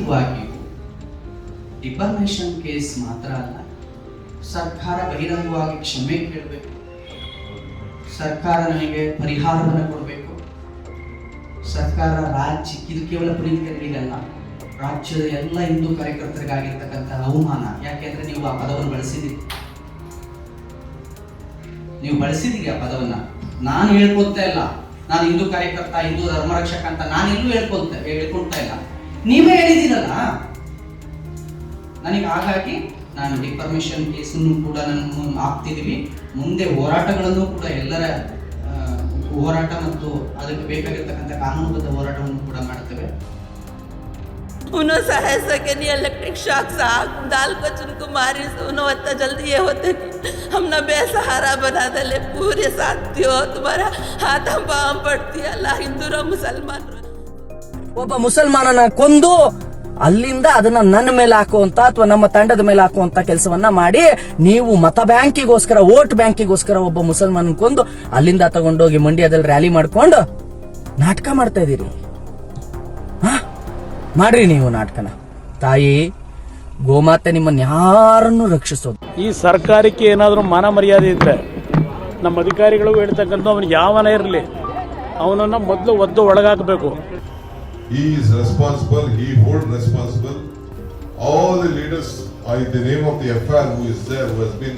ಖಂಡಿತವಾಗಿಯೂ defamation case ಮಾತ್ರ ಅಲ್ಲ, ಸರ್ಕಾರ ಬಹಿರಂಗವಾಗಿ ಕ್ಷಮೆ ಕೇಳಬೇಕು, ಸರ್ಕಾರ ನನಗೆ ಪರಿಹಾರವನ್ನು ಕೊಡಬೇಕು, ಸರ್ಕಾರ ರಾಜ್ಯ, ಇದು ಕೇವಲ ಪುನೀತರಿಗಲ್ಲ, ರಾಜ್ಯದ ಎಲ್ಲ ಹಿಂದೂ ಕಾರ್ಯಕರ್ತರಿಗಾಗಿರ್ತಕ್ಕಂಥ ಅವಮಾನ. ಯಾಕೆಂದ್ರೆ ನೀವು ಆ ಪದವನ್ನು ಬಳಸಿದ್ದೀರಿ, ಆ ಪದವನ್ನ. ನಾನು ಹೇಳ್ಕೊಳ್ತಾ ಇಲ್ಲ, ನಾನು ಹಿಂದೂ ಕಾರ್ಯಕರ್ತ, ಹಿಂದೂ ಧರ್ಮರಕ್ಷಕ ಅಂತ ನಾನು ಎಲ್ಲೂ ಹೇಳ್ಕೊಳ್ತಾ ಇಲ್ಲ, ನೀವೇ ಹೇಳಿದ್ದೀರಲ್ಲ ನನಗೆ. ಹಾಗಾಗಿ ನಾನು ಡಿಫಾಮೇಷನ್ ಕೇಸನ್ನು ಕೂಡ ನಾನು ಹಾಕ್ತಿದ್ದೀವಿ. ಮುಂದೆ ಹೋರಾಟಗಳನ್ನು ಕೂಡ ಎಲ್ಲರ ಹೋರಾಟ ಮತ್ತು ಅದಕ್ಕೆ ಬೇಕಾಗಿರ್ತಕ್ಕಂಥ ಕಾನೂನುಬದ್ಧ ಹೋರಾಟವನ್ನು ಕೂಡ ಮಾಡ್ತೇವೆ. उन्होंने ऐसा के नहीं इलेक्ट्रिक शॉक से आग डाल कर उनको मारी, उन्होंने इतना जल्दी ये होते हमने बेसहारा बना दले पूरे साथियों, तुम्हारा हाथ हम पाँव पड़ती है अल्लाह हिंदू रो मुसलमान ಒಬ್ಬ ಮುಸಲ್ಮಾನನ ಕೊಂದು ಅಲ್ಲಿಂದ ಅದನ್ನ ನನ್ನ ಮೇಲೆ ಹಾಕುವಂತ ಅಥವಾ ನಮ್ಮ ತಂಡದ ಮೇಲೆ ಹಾಕುವಂತ ಕೆಲಸವನ್ನ ಮಾಡಿ, ನೀವು ಮತ ಬ್ಯಾಂಕಿಗೋಸ್ಕರ, ವೋಟ್ ಬ್ಯಾಂಕಿಗೋಸ್ಕರ ಒಬ್ಬ ಮುಸಲ್ಮಾನ ಕೊಂದು ಅಲ್ಲಿಂದ ತಗೊಂಡೋಗಿ ಮಂಡ್ಯದಲ್ಲಿ ರ್ಯಾಲಿ ಮಾಡ್ಕೊಂಡು ನಾಟಕ ಮಾಡ್ತಾ ಇದೀರಿ. ಮಾಡ್ರಿ ನೀವು ನಾಟಕನ. ತಾಯಿ ಗೋಮಾತೆ ನಿಮ್ಮನ್ನ ಯಾರನ್ನು ರಕ್ಷಿಸೋದು. ಈ ಸರ್ಕಾರಕ್ಕೆ ಏನಾದರೂ ಮಾನ ಮರ್ಯಾದೆ ಇದ್ರೆ ನಮ್ಮ ಅಧಿಕಾರಿಗಳು ಹೇಳ್ತಕ್ಕಂಥ ಅವನಿಗೆ ಯಾವನೇ ಇರಲಿ ಅವನನ್ನ ಮೊದಲು ಒದ್ದು ಒಳಗಾಕಬೇಕು. He is responsible, he hold responsible. All the leaders, in the name of the FIR who is there, who has been,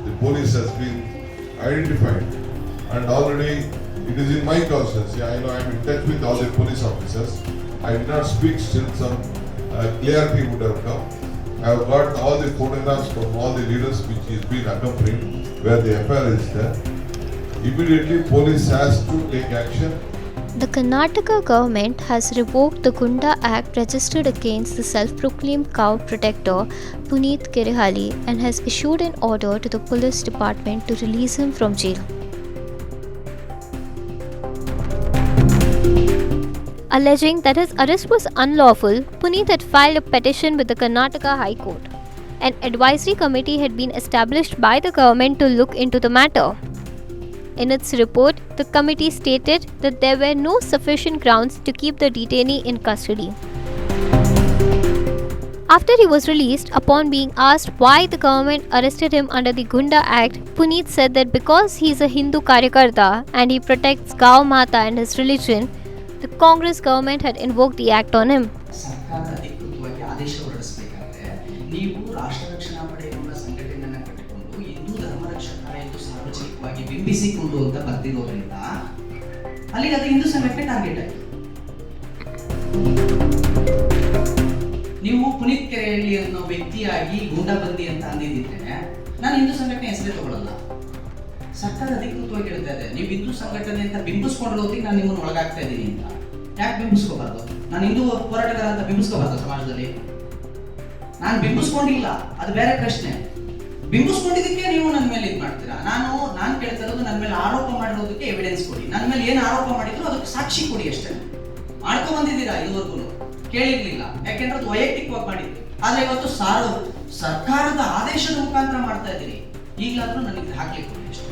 the police has been identified. And already it is in my conscience. I know I am in touch with all the police officers. I did not speak still, some clarity would have come. I have got all the photographs from all the leaders which is being accompanied where the FIR is there. Immediately police has to take action. The Karnataka government has revoked the Gunda Act registered against the self-proclaimed cow protector Puneet Kirihali and has issued an order to the police department to release him from jail. Alleging that his arrest was unlawful, Puneet had filed a petition with the Karnataka High Court. An advisory committee had been established by the government to look into the matter. In its report, the committee stated that there were no sufficient grounds to keep the detainee in custody. After he was released, upon being asked why the government arrested him under the Gunda Act, Puneet said that because he is a Hindu Karyakarta and he protects Gau Mata and his religion, the Congress government had invoked the act on him. ಸರ್ಕಾರ ಅಧಿಕೃತವಾಗಿ ಆದೇಶ ಹೊರಡಿಸಬೇಕಾದ್ರೆ ನೀವು ರಾಷ್ಟ್ರ ರಕ್ಷಣಾ ಪಡೆ ಎಂಬ ಸಂಘಟನೆಯನ್ನು ಕಟ್ಟಿಕೊಂಡು ಹಿಂದೂ ಧರ್ಮರಕ್ಷಕ ಎಂದು ಸಾರ್ವಜನಿಕವಾಗಿ ಬಿಂಬಿಸಿಕೊಂಡು ಅಂತ ಬರ್ತಿರೋದ್ರಿಂದ ಅಲ್ಲಿಗೆ ಅದು ಹಿಂದೂ ಸಂಘಟನೆ ಟಾರ್ಗೆಟ್ ಆಯಿತು. ನೀವು ಪುನೀತ್ ಕೆರೆಹಳ್ಳಿ ಅನ್ನೋ ವ್ಯಕ್ತಿಯಾಗಿ ಗೂಂಡಾಬಂದಿ ಅಂತ ಅಂದಿದ್ದಿದ್ರೆ ನಾನು ಹಿಂದೂ ಸಂಘಟನೆ ಹೆಸರೇ ತಗೊಳ್ಳಲ್ಲ. ಸರ್ಕಾರ ಅಧಿಕೃತವಾಗಿ ಹೇಳ್ತಾ ಇದೆ, ನೀವು ಹಿಂದೂ ಸಂಘಟನೆ ಅಂತ ಬಿಂಬಿಸ್ಕೊಂಡಿರೋದಕ್ಕೆ ನಾನು ನಿಮ್ಮನ್ನು ಒಳಗಾಗ್ತಾ ಇದ್ದೀನಿ ಅಂತ. ಯಾಕೆ ಬಿಂಬಿಸ್ಕೋಬಾರ್ದು? ನಾನು ಹಿಂದೂ ಹೋರಾಟಗಾರ ಅಂತ ಬಿಂಬಿಸ್ಕೋಬಾರ್ದು ಸಮಾಜದಲ್ಲಿ? ನಾನು ಬಿಂಬಿಸ್ಕೊಂಡಿಲ್ಲ, ಅದು ಬೇರೆ ಪ್ರಶ್ನೆ. ಬಿಂಬಿಸ್ಕೊಂಡಿದ್ದಕ್ಕೆ ನೀವು ನನ್ನ ಮೇಲೆ ಇದು ಮಾಡ್ತೀರಾ? ನಾನು ಕೇಳ್ತಾ ಇರೋದು ನನ್ನ ಮೇಲೆ ಆರೋಪ ಮಾಡಿರೋದಕ್ಕೆ ಎವಿಡೆನ್ಸ್ ಕೊಡಿ. ನನ್ನ ಮೇಲೆ ಏನು ಆರೋಪ ಮಾಡಿದ್ರು ಅದಕ್ಕೆ ಸಾಕ್ಷಿ ಕೊಡಿ ಅಷ್ಟೇ. ಮಾಡ್ಕೊಂಡ್ ಬಂದಿದ್ದೀರಾ ಇದುವರೆಗೂ ಕೇಳಿರ್ಲಿಲ್ಲ, ಯಾಕೆಂದ್ರೆ ಅದು ವೈಯಕ್ತಿಕವಾಗಿ ಮಾಡಿದ್ವಿ. ಆದ್ರೆ ಇವತ್ತು ಸರ್ಕಾರದ ಆದೇಶದ ಮುಖಾಂತರ ಮಾಡ್ತಾ ಇದ್ದೀರಿ. ಈಗಲಾದ್ರೂ ನನಗೆ ಹಾಕ್ಲಿಕ್ಕೆ ಕೊಡಿ ಅಷ್ಟೇ.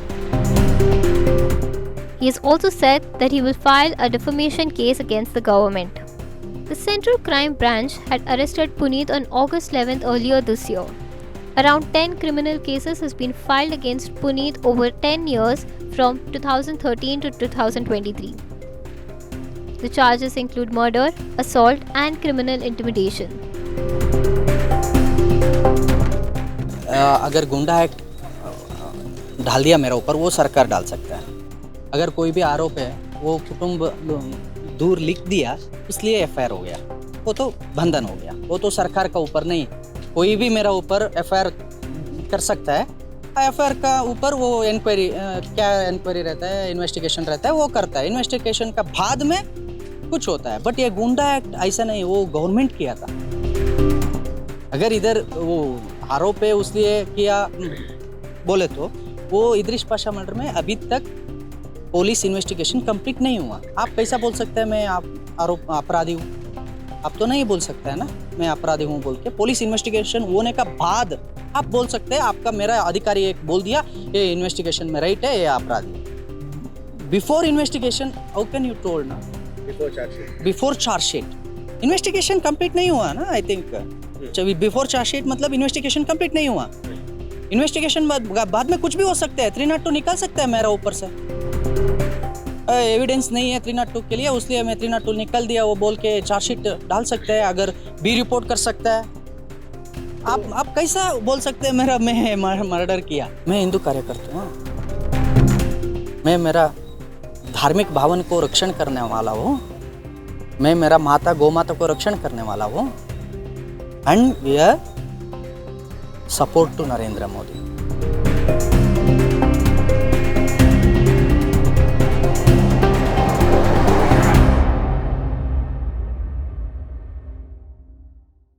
He has also said that he will file a defamation case against the government. The Central Crime Branch had arrested Puneet on August 11th earlier this year. Around 10 criminal cases has been filed against Puneet over 10 years from 2013 to 2023. The charges include murder, assault and criminal intimidation. अगर गुंडा act डाल दिया मेरे ऊपर, वो सरकार डाल सकता है. अगर कोई भी आरोप है वो कुटुंब दूर लिख दिया इसलिए एफआईआर हो गया, वो तो बंधन हो गया. वो तो सरकार का ऊपर नहीं, कोई भी मेरा ऊपर एफआईआर कर सकता है. एफआईआर का ऊपर वो इंक्वायरी, क्या इंक्वायरी रहता है, इन्वेस्टिगेशन रहता है, वो करता है. इन्वेस्टिगेशन का बाद में कुछ होता है. बट ये गुंडा एक्ट ऐसा नहीं, वो गवर्नमेंट किया था. अगर इधर वो आरोप है उसलिए किया बोले तो वो इदरीश पाशा मर्डर में अभी तक पुलिस इन्वेस्टिगेशन कंप्लीट नहीं हुआ. आप कैसा बोल सकते हैं मैं अपराधी हूँ? आप तो नहीं बोल सकते हैं ना मैं अपराधी हूँ बोल के. पुलिस इन्वेस्टिगेशन होने का बाद आप बोल सकते हैं आपका मेरा अधिकारी एक बोल दिया ये इन्वेस्टिगेशन में राइट है, ये अपराधी. Before investigation how can you told ना? बिफोर चार्जशीट इन्वेस्टिगेशन कंप्लीट नहीं हुआ ना, आई थिंक बिफोर चार्जशीट मतलब इन्वेस्टिगेशन कंप्लीट नहीं हुआ। इन्वेस्टिगेशन बाद में कुछ भी हो सकता है, 302 निकाल सकता है मेरा ऊपर से। एविडेंस नहीं है 302 के लिए, इसलिए मैं 302 निकल दिया वो बोल के चार्जशीट डाल सकते हैं, अगर बी रिपोर्ट कर सकता है। आप कैसा बोल सकते हैं मैं मर्डर किया? मैं हिंदू कार्यकर्ता हूँ, मैं मेरा धार्मिक भावन को रक्षण करने वाला हूँ, मैं मेरा माता गौ माता को रक्षण करने वाला हूँ, and we are support to Narendra Modi.